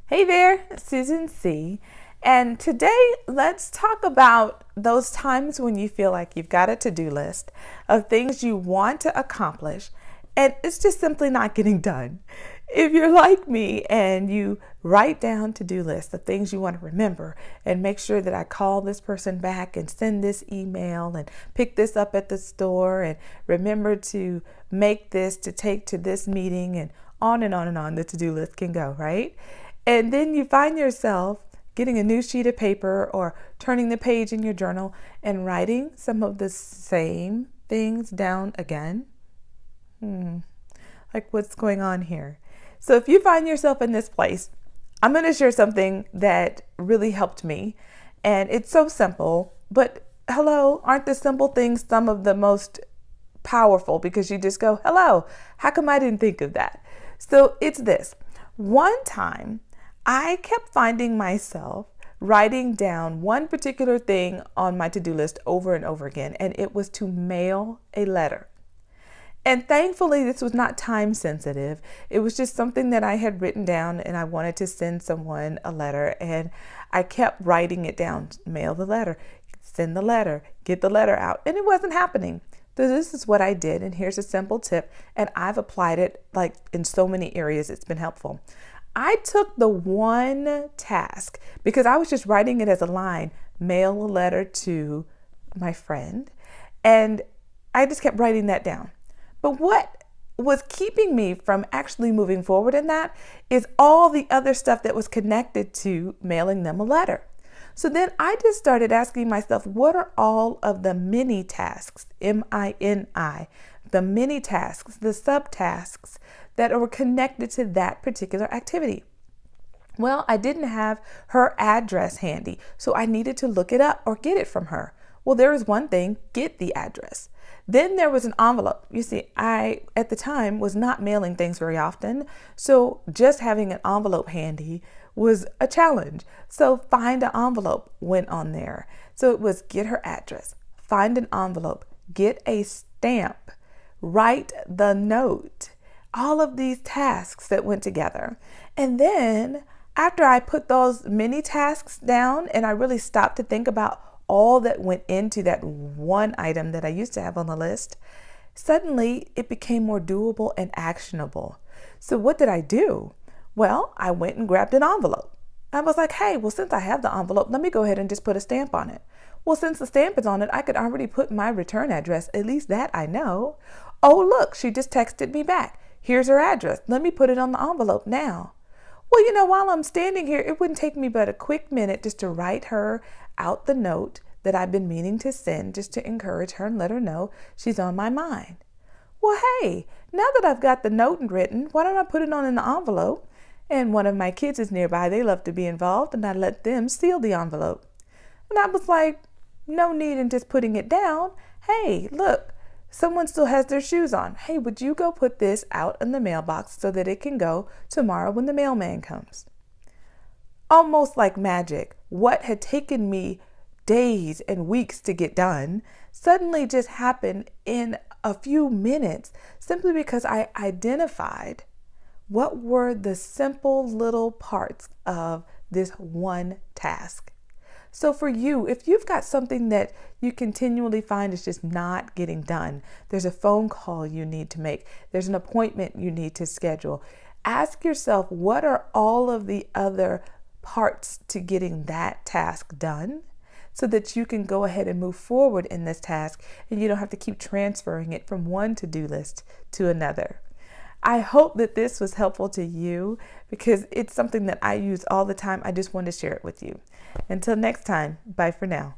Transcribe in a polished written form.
Hey there, Susan C. And today let's talk about those times when you feel like you've got a to-do list of things you want to accomplish and it's just simply not getting done. If you're like me and you write down to-do lists of things you want to remember and make sure that I call this person back and send this email and pick this up at the store and remember to make this to take to this meeting and on and on and on the to-do list can go, right? And then you find yourself getting a new sheet of paper or turning the page in your journal and writing some of the same things down again. Like what's going on here? So if you find yourself in this place, I'm going to share something that really helped me. And it's so simple, but hello, aren't the simple things some of the most powerful because you just go, hello, how come I didn't think of that? So it's this. One time, I kept finding myself writing down one particular thing on my to-do list over and over again, and it was to mail a letter. And thankfully, this was not time sensitive. It was just something that I had written down and I wanted to send someone a letter, and I kept writing it down, mail the letter, send the letter, get the letter out, and it wasn't happening. So this is what I did, and here's a simple tip, and I've applied it like in so many areas. It's been helpful. I took the one task because I was just writing it as a line, mail a letter to my friend, and I just kept writing that down. But what was keeping me from actually moving forward in that is all the other stuff that was connected to mailing them a letter. So then I just started asking myself, what are all of the mini tasks, M-I-N-I, the mini tasks, the subtasks that were connected to that particular activity? Well, I didn't have her address handy, so I needed to look it up or get it from her. Well, there was one thing, get the address. Then there was an envelope. You see, I, at the time, was not mailing things very often, so just having an envelope handy was a challenge. So find an envelope went on there. So it was get her address, find an envelope, get a stamp, write the note, all of these tasks that went together. And then after I put those mini tasks down and I really stopped to think about all that went into that one item that I used to have on the list, suddenly it became more doable and actionable. So what did I do? Well, I went and grabbed an envelope. I was like, hey, well, since I have the envelope, let me go ahead and just put a stamp on it. Well, since the stamp is on it, I could already put my return address, at least that I know. Oh, look, she just texted me back. Here's her address. Let me put it on the envelope now. Well, you know, while I'm standing here, it wouldn't take me but a quick minute just to write her out the note that I've been meaning to send, just to encourage her and let her know she's on my mind. Well, hey, now that I've got the note written, why don't I put it on in the envelope? And one of my kids is nearby. They love to be involved, and I let them seal the envelope. And I was like, no need in just putting it down. Hey, look, someone still has their shoes on. Hey, would you go put this out in the mailbox so that it can go tomorrow when the mailman comes? Almost like magic, what had taken me days and weeks to get done suddenly just happened in a few minutes simply because I identified what were the simple little parts of this one task. So for you, if you've got something that you continually find is just not getting done, there's a phone call you need to make, there's an appointment you need to schedule, ask yourself, what are all of the other parts to getting that task done so that you can go ahead and move forward in this task and you don't have to keep transferring it from one to-do list to another. I hope that this was helpful to you because it's something that I use all the time. I just want to share it with you. Until next time, bye for now.